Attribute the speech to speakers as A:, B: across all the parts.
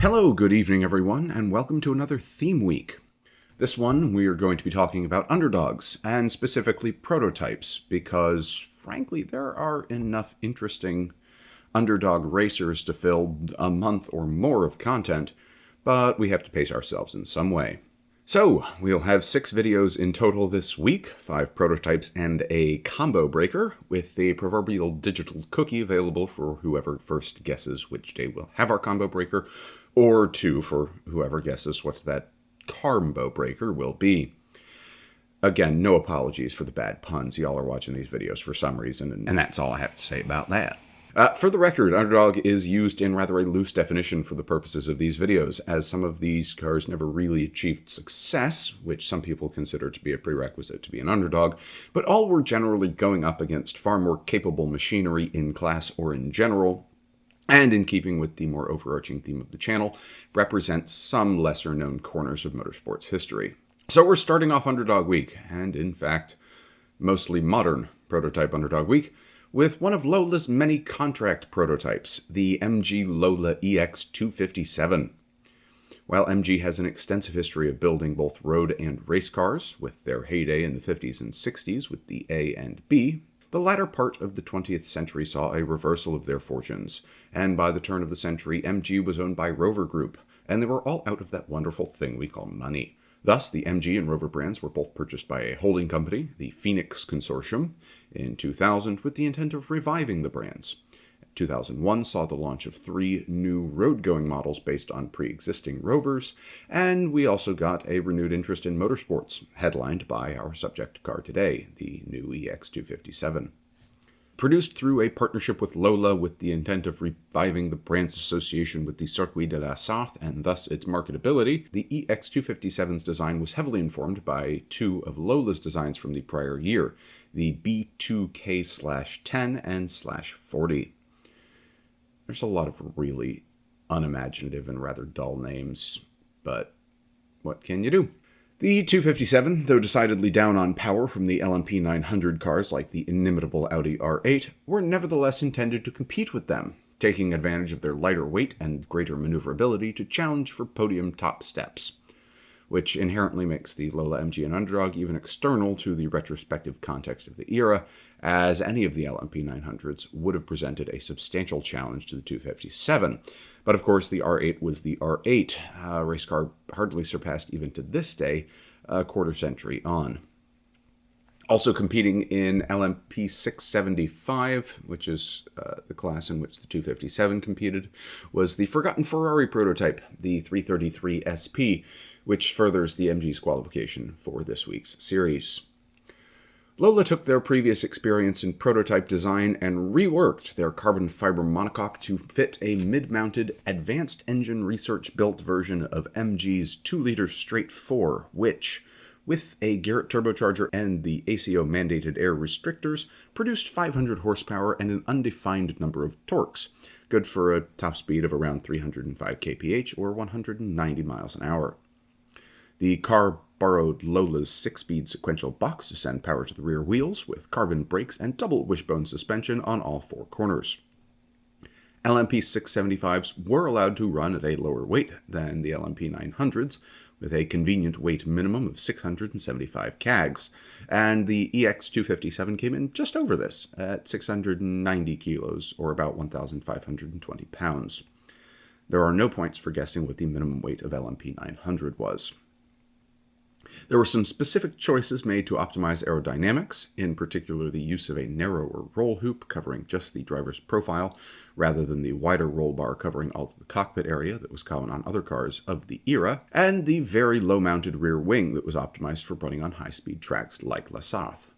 A: Hello, good evening everyone, and welcome to another theme week. This one we are going to be talking about underdogs, and specifically prototypes, because frankly there are enough interesting underdog racers to fill a month or more of content, but we have to pace ourselves in some way. So, we'll have 6 videos in total this week, 5 prototypes and a combo breaker, with the proverbial digital cookie available for whoever first guesses which day we'll have our combo breaker, or 2 for whoever guesses what that combo breaker will be. Again, no apologies for the bad puns. Y'all are watching these videos for some reason, and that's all I have to say about that. For the record, Underdog is used in rather a loose definition for the purposes of these videos, as some of these cars never really achieved success, which some people consider to be a prerequisite to be an underdog, but all were generally going up against far more capable machinery in class or in general, and in keeping with the more overarching theme of the channel, represent some lesser-known corners of motorsports history. So we're starting off Underdog Week, and in fact, mostly modern prototype Underdog Week, with one of Lola's many contract prototypes, the MG-Lola EX257. While MG has an extensive history of building both road and race cars, with their heyday in the 50s and 60s with the A and B, the latter part of the 20th century saw a reversal of their fortunes, and by the turn of the century, MG was owned by Rover Group, and they were all out of that wonderful thing we call money. Thus, the MG and Rover brands were both purchased by a holding company, the Phoenix Consortium, in 2000 with the intent of reviving the brands. 2001 saw the launch of 3 new road-going models based on pre-existing Rovers, and we also got a renewed interest in motorsports, headlined by our subject car today, the new EX257. Produced through a partnership with Lola with the intent of reviving the brand's association with the Circuit de la Sarthe and thus its marketability, the EX257's design was heavily informed by 2 of Lola's designs from the prior year, the B2K/10 and /40. There's a lot of really unimaginative and rather dull names, but what can you do? The 257, though decidedly down on power from the LMP 900 cars like the inimitable Audi R8, were nevertheless intended to compete with them, taking advantage of their lighter weight and greater maneuverability to challenge for podium top steps, which inherently makes the Lola MG and Underdog even external to the retrospective context of the era, as any of the LMP 900s would have presented a substantial challenge to the 257. But of course, the R8 was the R8, a race car hardly surpassed even to this day, a quarter century on. Also competing in LMP675, which is the class in which the 257 competed, was the forgotten Ferrari prototype, the 333 SP, which furthers the MG's qualification for this week's series. Lola took their previous experience in prototype design and reworked their carbon fiber monocoque to fit a mid-mounted, advanced engine research-built version of MG's 2-liter straight 4, which, with a Garrett turbocharger and the ACO-mandated air restrictors, produced 500 horsepower and an undefined number of torques, good for a top speed of around 305 kph or 190 miles an hour. The car borrowed Lola's 6-speed sequential box to send power to the rear wheels, with carbon brakes and double wishbone suspension on all 4 corners. LMP675s were allowed to run at a lower weight than the LMP 900s, with a convenient weight minimum of 675 kgs, and the EX257 came in just over this, at 690 kilos, or about 1,520 pounds. There are no points for guessing what the minimum weight of LMP 900 was. There were some specific choices made to optimize aerodynamics, in particular the use of a narrower roll hoop covering just the driver's profile, rather than the wider roll bar covering all of the cockpit area that was common on other cars of the era, and the very low-mounted rear wing that was optimized for running on high-speed tracks like La Sarthe.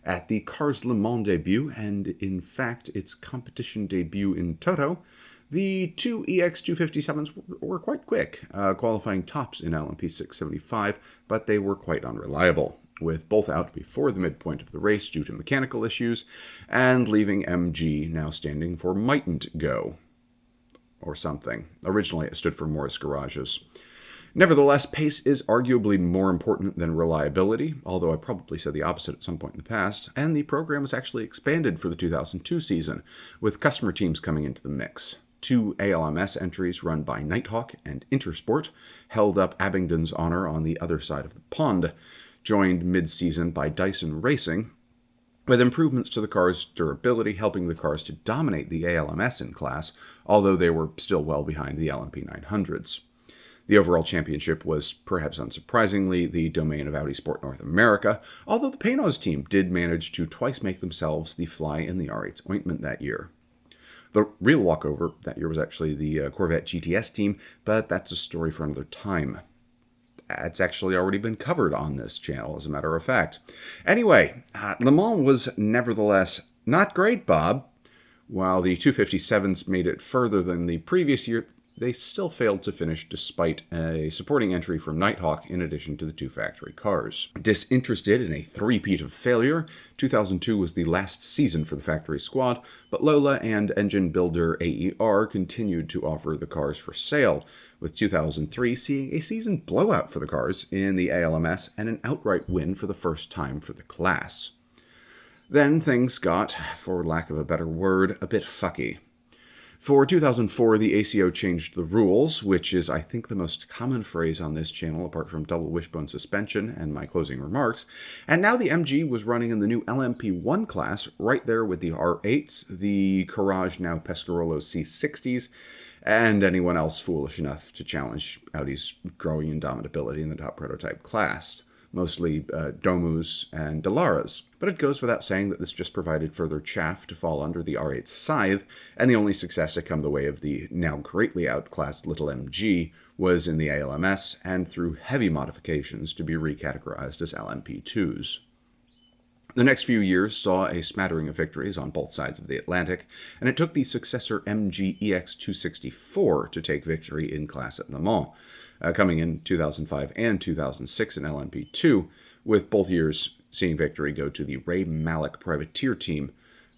A: At the car's Le Mans debut, and in fact its competition debut in toto, the 2 EX257s were quite quick, qualifying tops in LMP675, but they were quite unreliable, with both out before the midpoint of the race due to mechanical issues, and leaving MG now standing for Mightn't Go, or something. Originally it stood for Morris Garages. Nevertheless, pace is arguably more important than reliability, although I probably said the opposite at some point in the past, and the program was actually expanded for the 2002 season, with customer teams coming into the mix. 2 ALMS entries run by Nighthawk and Intersport held up Abingdon's honor on the other side of the pond, joined mid-season by Dyson Racing, with improvements to the car's durability helping the cars to dominate the ALMS in class, although they were still well behind the LMP 900s. The overall championship was, perhaps unsurprisingly, the domain of Audi Sport North America, although the Panoz team did manage to twice make themselves the fly in the R8's ointment that year. The real walkover that year was actually the Corvette GTS team, but that's a story for another time. That's actually already been covered on this channel, as a matter of fact. Anyway, Le Mans was nevertheless not great, Bob. While the 257s made it further than the previous year, they still failed to finish despite a supporting entry from Nighthawk in addition to the 2 factory cars. Disinterested in a three-peat of failure, 2002 was the last season for the factory squad, but Lola and engine builder AER continued to offer the cars for sale, with 2003 seeing a season blowout for the cars in the ALMS and an outright win for the first time for the class. Then things got, for lack of a better word, a bit fucky. For 2004, the ACO changed the rules, which is, I think, the most common phrase on this channel, apart from double wishbone suspension and my closing remarks. And now the MG was running in the new LMP1 class, right there with the R8s, the Courage now Pescarolo C60s, and anyone else foolish enough to challenge Audi's growing indomitability in the top prototype class. Mostly Domus and Dalaras. But it goes without saying that this just provided further chaff to fall under the R8's scythe, and the only success to come the way of the now greatly outclassed little MG was in the ALMS and through heavy modifications to be recategorized as LMP2s. The next few years saw a smattering of victories on both sides of the Atlantic, and it took the successor MG EX257 to take victory in class at Le Mans, coming in 2005 and 2006 in LMP2, with both years seeing victory go to the Ray Malik Privateer team,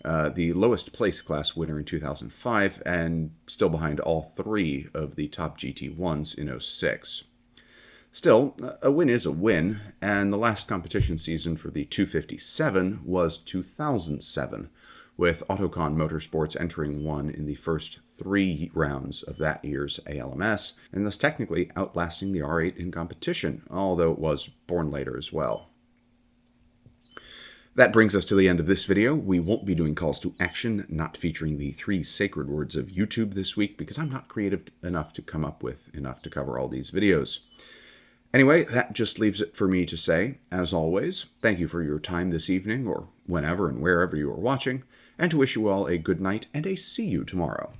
A: the lowest place class winner in 2005, and still behind all three of the top GT1s in 06. Still, a win is a win, and the last competition season for the 257 was 2007, with Autocon Motorsports entering one in the first 3 rounds of that year's ALMS, and thus technically outlasting the R8 in competition, although it was born later as well. That brings us to the end of this video. We won't be doing calls to action, not featuring the 3 sacred words of YouTube this week, because I'm not creative enough to come up with enough to cover all these videos. Anyway, that just leaves it for me to say, as always, thank you for your time this evening, or whenever and wherever you are watching, and to wish you all a good night and a see you tomorrow.